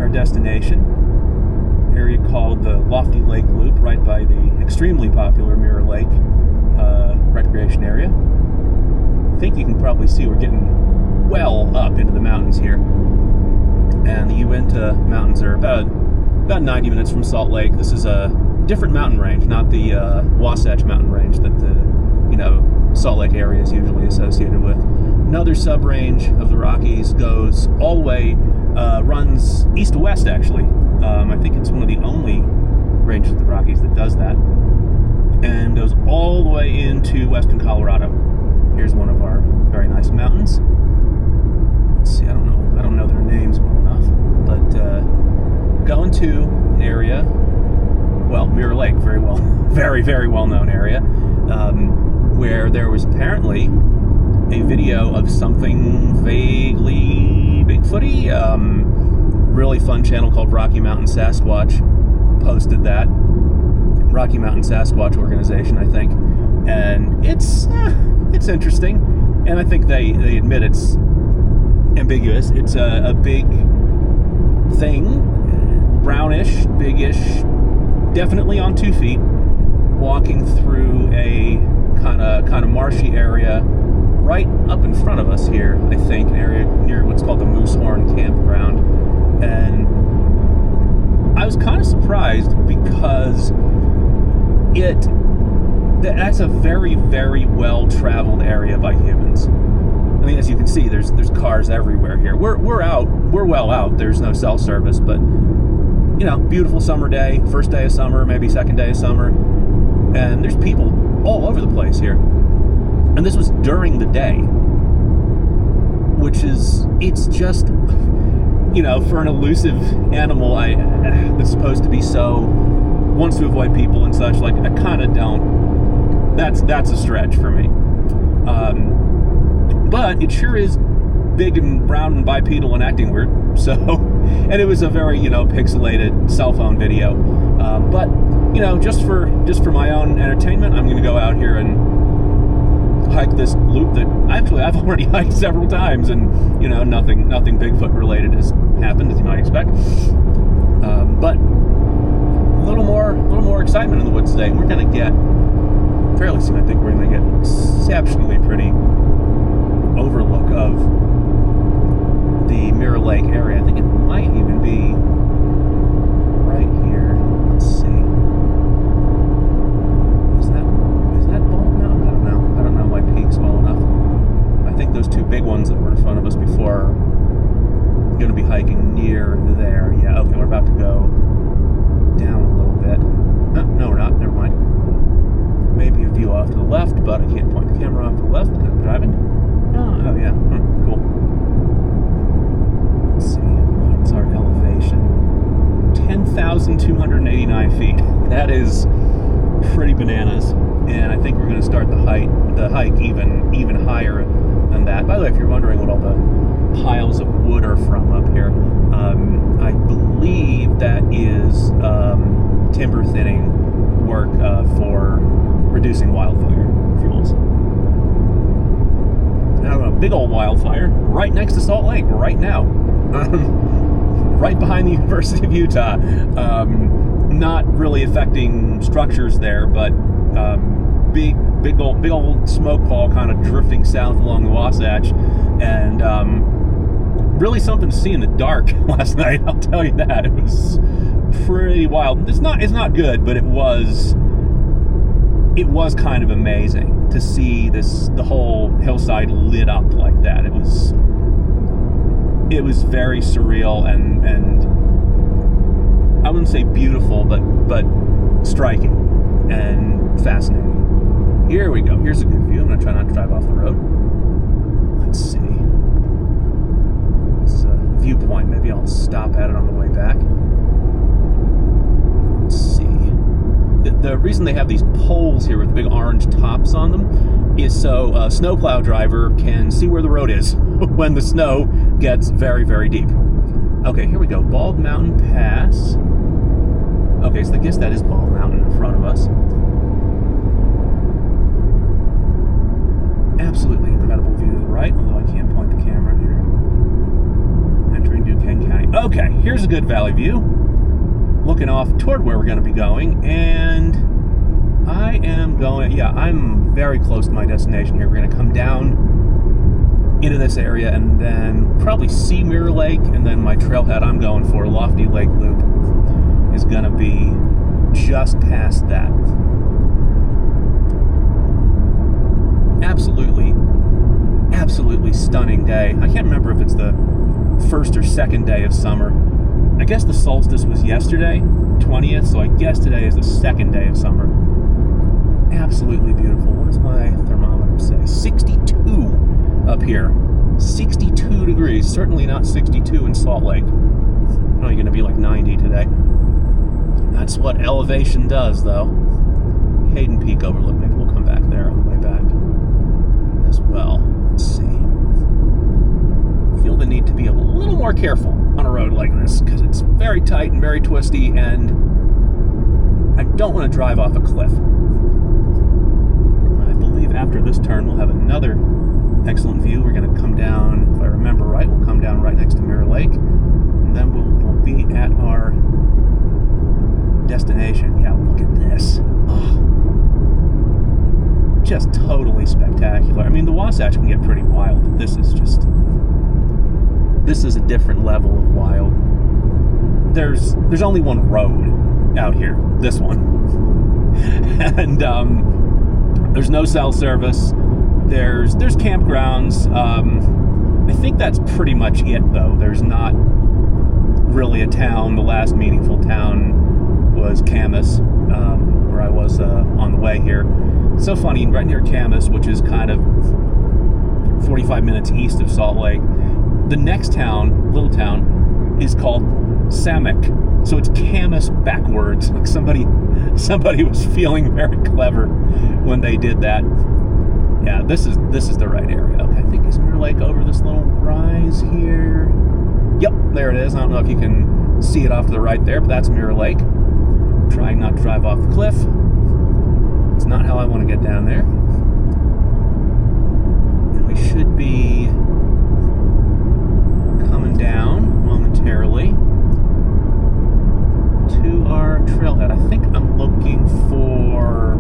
our destination, area called the Lofty Lake Loop, right by the extremely popular Mirror Lake recreation area. I think you can probably see we're getting well up into the mountains here. And the Uinta Mountains are about 90 minutes from Salt Lake. This is a different mountain range, not the Wasatch Mountain Range that the Salt Lake area is usually associated with. Another sub-range of the Rockies goes all the way, runs east to west actually. I think it's one of the only ranges of the Rockies that does that, and goes all the way into western Colorado. Here's one of our very nice mountains. Let's see, I don't know their names well enough, but going to an area, well, Mirror Lake, very, very well-known area, where there was apparently a video of something vaguely Bigfooty. Really fun channel called Rocky Mountain Sasquatch posted that. Rocky Mountain Sasquatch organization, I think. And it's interesting. And I think they admit it's ambiguous. It's a big thing, brownish, biggish, definitely on 2 feet, walking through a kind of marshy area right up in front of us here, I think, an area near what's called the Moosehorn Campground. And I was kind of surprised because that's a very, very well-traveled area by humans. I mean, as you can see, there's cars everywhere here. We're well out. There's no cell service, but beautiful summer day, first day of summer, maybe second day of summer, and there's people all over the place here. And this was during the day, it's just, for an elusive animal that's supposed to be so, wants to avoid people and such, like, I kind of don't, that's a stretch for me. But it sure is big and brown and bipedal and acting weird, so, and it was a very, pixelated cell phone video. But, just for my own entertainment, I'm going to go out here and hike this loop that I've already hiked several times, and nothing Bigfoot related has happened, as you might expect. But a little more excitement in the woods today. We're going to get fairly soon. I think we're going to get exceptionally pretty overlook of the Mirror Lake area. I think it might even be right here. Let's see. Is that Bald Mountain? I don't know my peaks well enough. I think those two big ones that were in front of us before are going to be hiking near there. Yeah, okay, we're about to go down a little bit. No, we're not. Never mind. Maybe a view off to the left, but I can't point the camera off to the left because I'm driving. Oh yeah. Cool. Let's see. What's our elevation? 10,289 feet. That is pretty bananas. And I think we're going to start the hike even higher than that. By the way, if you're wondering what all the piles of wood are from up here, I believe that is timber thinning work for reducing wildfire fuels. Now, a big old wildfire right next to Salt Lake right now, right behind the University of Utah. Not really affecting structures there, but big old smoke pall kind of drifting south along the Wasatch, and really something to see in the dark last night. I'll tell you that. It was pretty wild. It's not good, but it was kind of amazing to see the whole hillside lit up like that. It was very surreal and I wouldn't say beautiful, but striking and fascinating. Here we go. Here's a good view. I'm going to try not to drive off the road. Let's see. This is a viewpoint. Maybe I'll stop at it on the way back. Let's see. The reason they have these poles here with the big orange tops on them is so a snowplow driver can see where the road is when the snow gets very, very deep. Okay, here we go. Bald Mountain Pass. Okay, so I guess that is Bald Mountain in front of us. Absolutely incredible view to the right, although I can't point the camera here. Entering Duquesne County. Okay, here's a good valley view. Looking off toward where we're going to be going, and I am going, yeah, I'm very close to my destination here. We're going to come down into this area and then probably see Mirror Lake, and then my trailhead I'm going for, Lofty Lake Loop, is going to be just past that. Absolutely stunning day. I can't remember if it's the first or second day of summer. I guess the solstice was yesterday, 20th, so I guess today is the second day of summer. Absolutely beautiful. What does my thermometer say? 62 up here. 62 degrees. Certainly not 62 in Salt Lake. Probably going to be like 90 today. That's what elevation does, though. Hayden Peak Overlook. Maybe we'll come back there on the way back as well. Let's see. Feel the need to be a little more careful on a road like this because it's very tight and very twisty, and I don't want to drive off a cliff. I believe after this turn we'll have another excellent view. We're going to come down, if I remember right, we'll come down right next to Mirror Lake, and then we'll be at our destination. Yeah, look at this. Oh, just totally spectacular. I mean, the Wasatch can get pretty wild, but this is a different level of wild. There's only one road out here, this one, and there's no cell service. There's campgrounds. I think that's pretty much it, though. There's not really a town. The last meaningful town was Camas, where I was on the way here. So funny, right near Camas, which is kind of 45 minutes east of Salt Lake, the next town, little town, is called Samek. So it's Camas backwards. Like somebody was feeling very clever when they did that. Yeah, this is the right area. Okay, I think is Mirror Lake over this little rise here. Yep, there it is. I don't know if you can see it off to the right there, but that's Mirror Lake. Trying not to drive off the cliff. It's not how I want to get down there. And we should be coming down momentarily to our trailhead. I think I'm looking for,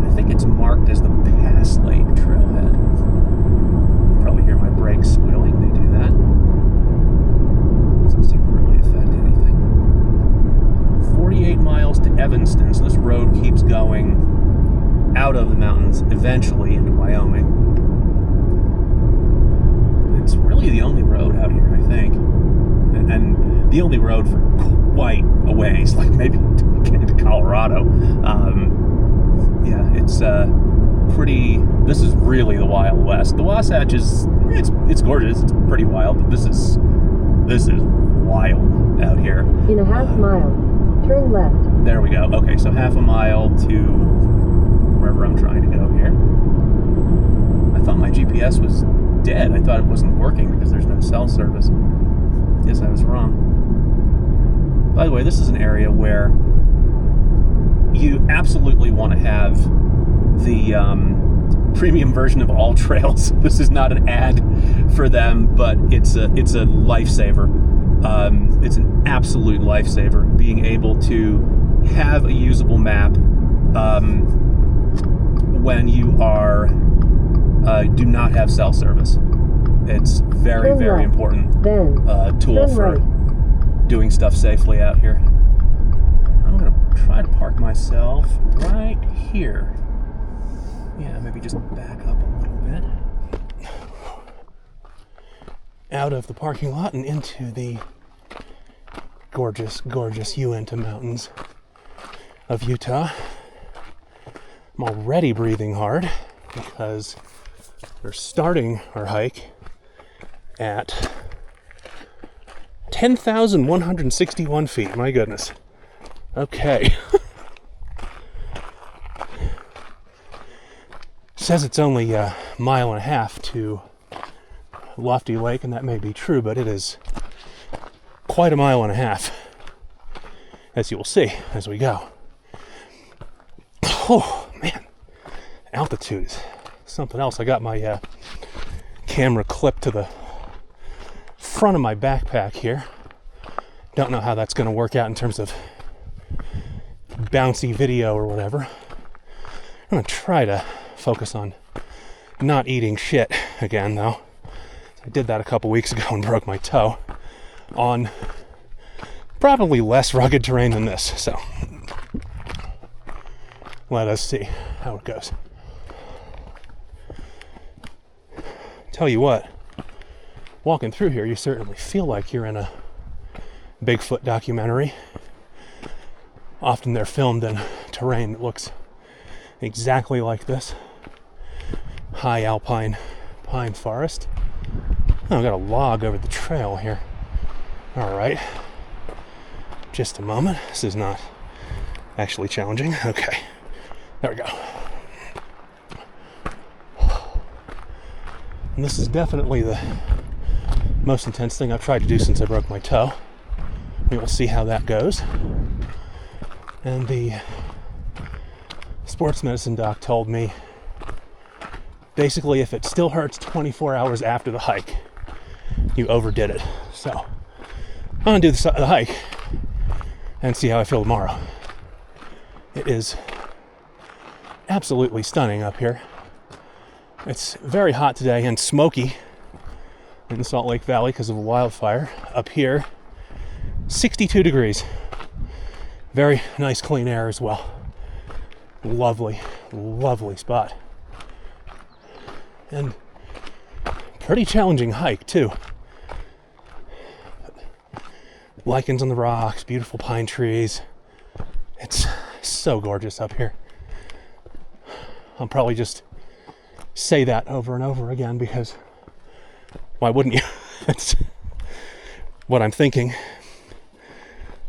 I think it's marked as the Pass Lake trailhead. You can probably hear my brakes squealing. They do that. Doesn't seem to really affect anything. 48 miles to Evanston, so this road keeps going out of the mountains, eventually into Wyoming. It's really the only road out here, I think. And the only road for quite a ways, like maybe to get into Colorado. Yeah, it's pretty, this is really the Wild West. The Wasatch is, it's gorgeous, it's pretty wild, but this is wild out here. In a half mile, turn left. There we go. Okay, so half a mile to wherever I'm trying to go here. I thought my GPS was dead. I thought it wasn't working because there's no cell service. Guess I was wrong. By the way, this is an area where you absolutely want to have the premium version of All Trails. This is not an ad for them, but it's a lifesaver. It's an absolute lifesaver being able to have a usable map when you are do not have cell service. It's very, very important tool for doing stuff safely out here. I'm going to try to park myself right here. Yeah, maybe just back up a little bit. Out of the parking lot and into the gorgeous, gorgeous Uinta Mountains of Utah. I'm already breathing hard because we're starting our hike at 10,161 feet. My goodness. Okay. Says it's only a mile and a half to Lofty Lake, and that may be true, but it is quite a mile and a half, as you will see as we go. Oh, man. Altitude is something else. I got my camera clipped to the front of my backpack here. Don't know how that's going to work out in terms of bouncy video or whatever. I'm going to try to focus on not eating shit again, though. I did that a couple weeks ago and broke my toe on probably less rugged terrain than this. So let us see how it goes. Tell you what, walking through here, you certainly feel like you're in a Bigfoot documentary. Often they're filmed in terrain that looks exactly like this. High alpine pine forest. Oh, I've got a log over the trail here. All right. Just a moment. This is not actually challenging. Okay. There we go. And this is definitely the most intense thing I've tried to do since I broke my toe. We will see how that goes. And the sports medicine doc told me basically if it still hurts 24 hours after the hike, you overdid it. So I'm gonna do the hike and see how I feel tomorrow. It is absolutely stunning up here. It's very hot today and smoky in the Salt Lake Valley because of a wildfire. Up here, 62 degrees. Very nice clean air as well. Lovely, lovely spot. And pretty challenging hike too. Lichens on the rocks, beautiful pine trees. It's so gorgeous up here. I'll probably just say that over and over again because why wouldn't you? It's what I'm thinking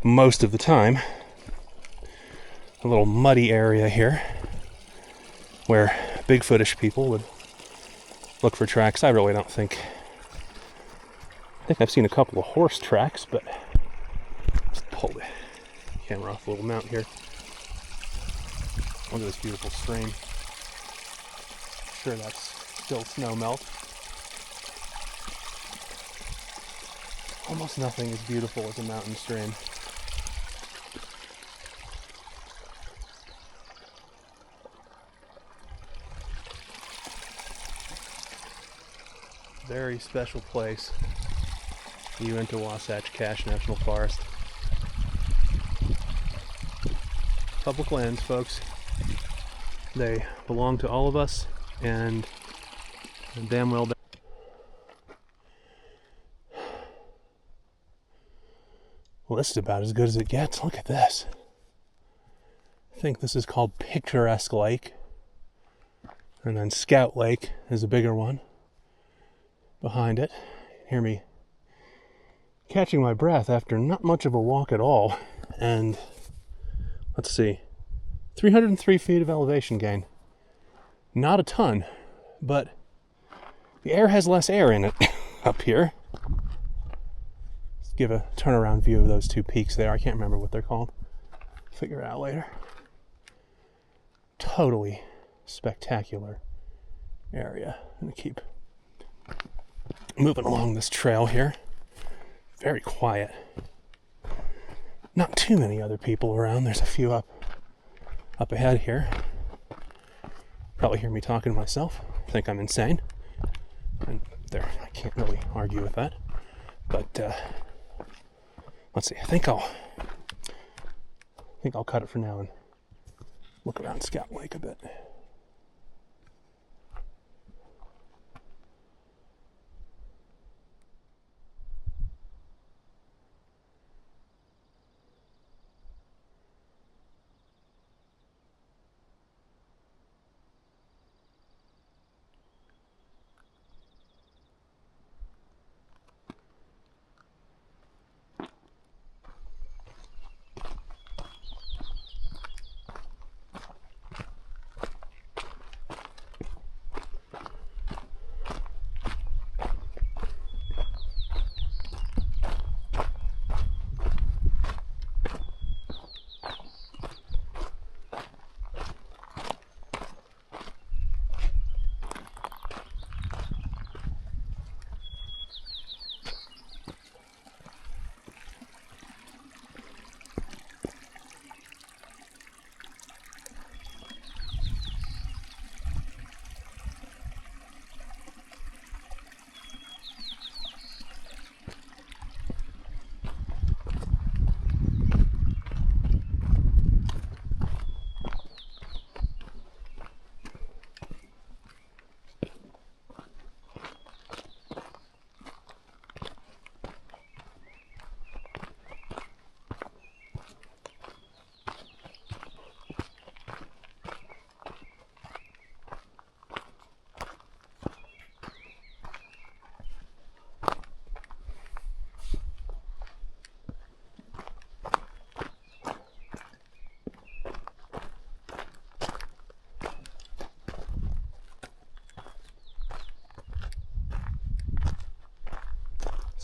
most of the time. A little muddy area here where Bigfootish people would look for tracks. I really don't think. I think I've seen a couple of horse tracks, but let's pull the camera off a little mount here. Look at this beautiful stream. Sure, that's still snow melt. Almost nothing as beautiful as a mountain stream. Very special place, Uinta Wasatch Cache National Forest. Public lands, folks. They belong to all of us, and damn well. Well, this is about as good as it gets. Look at this. I think this is called Picturesque Lake. And then Scout Lake is a bigger one behind it. Hear me catching my breath after not much of a walk at all. And let's see, 303 feet of elevation gain. Not a ton, but the air has less air in it up here. Let's give a turnaround view of those two peaks there. I can't remember what they're called. Figure it out later. Totally spectacular area. I'm gonna keep moving along this trail here. Very quiet. Not too many other people around. There's a few up ahead here. Probably hear me talking to myself. Think I'm insane. And there, I can't really argue with that. But let's see. I think I'll cut it for now and look around Scout Lake a bit.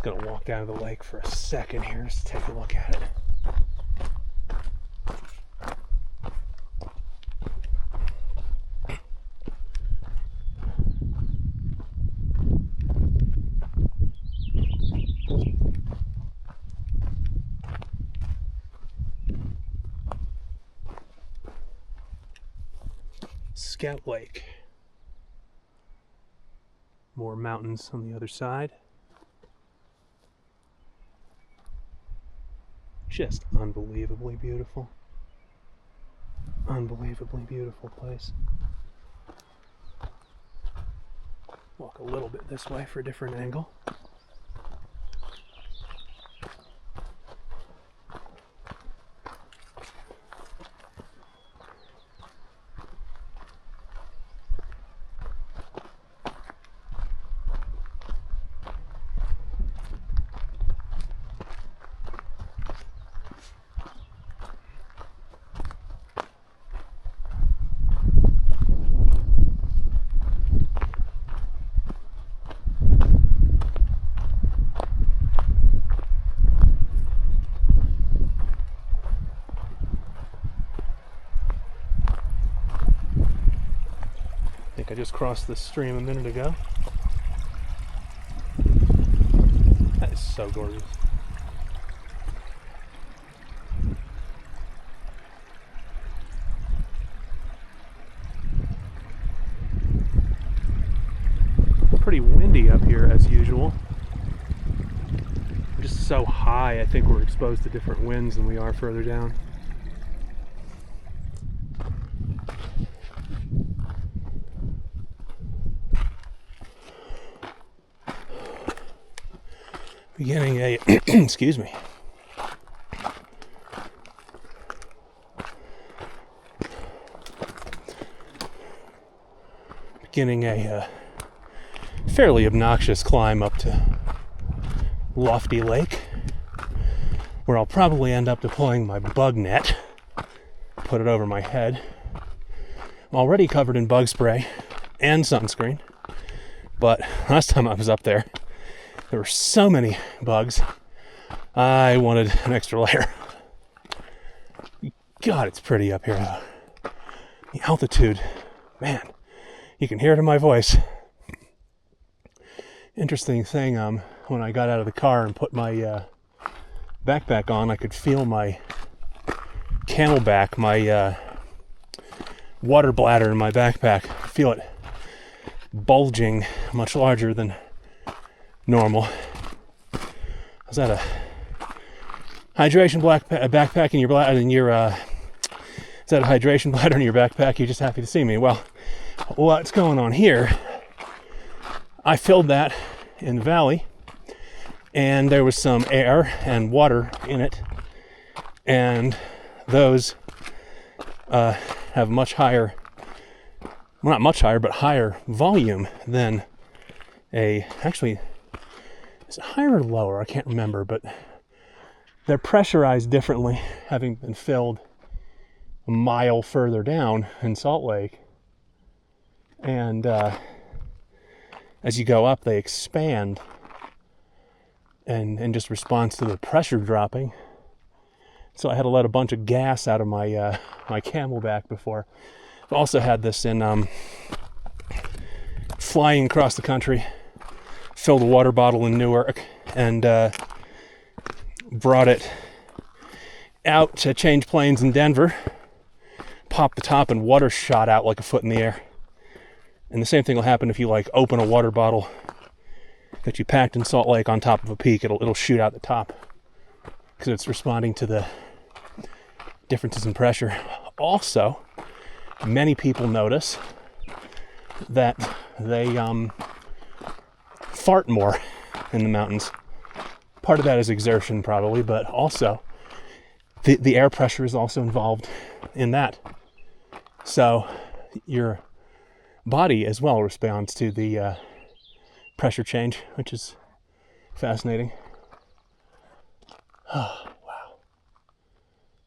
Just gonna walk down to the lake for a second here just to take a look at it. Scout Lake. More mountains on the other side. Just unbelievably beautiful. Unbelievably beautiful place. Walk a little bit this way for a different angle. I just crossed this stream a minute ago. That is so gorgeous. Pretty windy up here as usual. We're just so high, I think we're exposed to different winds than we are further down. Beginning a excuse me. Beginning a fairly obnoxious climb up to Lofty Lake, where I'll probably end up deploying my bug net, put it over my head. I'm already covered in bug spray and sunscreen, but last time I was up there were so many bugs, I wanted an extra layer. God, it's pretty up here though. The altitude, man, you can hear it in my voice. Interesting thing, when I got out of the car and put my backpack on, I could feel my camelback, my water bladder in my backpack. I feel it bulging much larger than normal. Is that a hydration backpack in your is that a hydration bladder in your backpack? You're just happy to see me. Well, what's going on here? I filled that in the valley, and there was some air and water in it, and those have much higher, well, not much higher, but higher volume than actually, is it higher or lower? I can't remember, but they're pressurized differently, having been filled a mile further down in Salt Lake. And as you go up, they expand and just responds to the pressure dropping. So I had to let a bunch of gas out of my my camelback before. I've also had this in flying across the country. Filled a water bottle in Newark and brought it out to change planes in Denver. Popped the top and water shot out like a foot in the air. And the same thing will happen if you like open a water bottle that you packed in Salt Lake on top of a peak. It'll shoot out the top because it's responding to the differences in pressure. Also, many people notice that they fart more in the mountains. Part of that is exertion probably, but also the air pressure is also involved in that. So your body as well responds to the pressure change, which is fascinating. Oh, wow.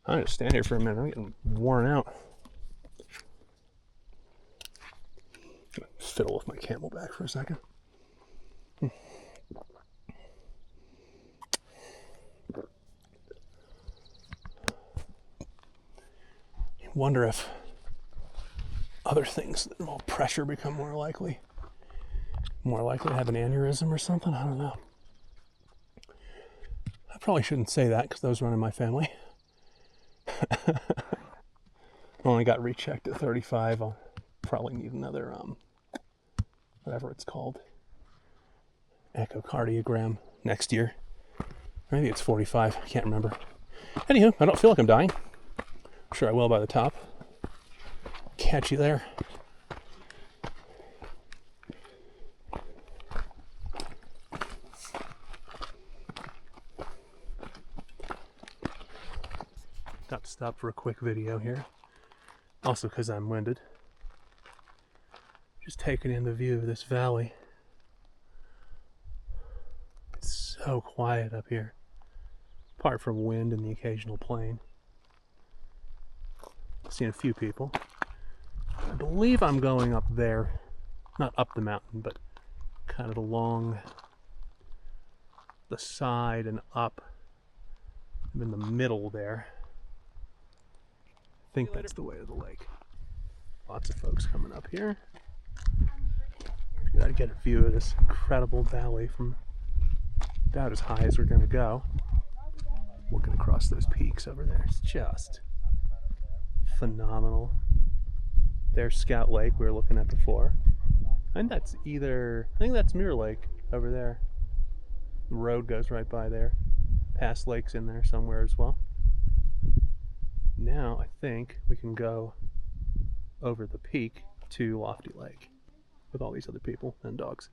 I'm gonna stand here for a minute. I'm getting worn out. Fiddle with my camelback for a second. Wonder if other things that involve pressure become more likely to have an aneurysm or something. I don't know. I probably shouldn't say that because those run in my family. Only got rechecked at 35. I'll probably need another, whatever it's called, echocardiogram next year. Maybe it's 45. I can't remember. Anywho, I don't feel like I'm dying. I'm sure I will by the top. Catch you there. Got to stop for a quick video here. Also because I'm winded. Just taking in the view of this valley. It's so quiet up here. Apart from wind and the occasional plane. I've seen a few people. I believe I'm going up there. Not up the mountain, but kind of along the side and up. I'm in the middle there. I think that's the way to the lake. Lots of folks coming up here. Got to get a view of this incredible valley from about as high as we're going to go. Looking across those peaks over there. It's just phenomenal. There's Scout Lake we were looking at before. I think that's Mirror Lake over there. The road goes right by there. Past Lake's in there somewhere as well. Now I think we can go over the peak to Lofty Lake with all these other people and dogs.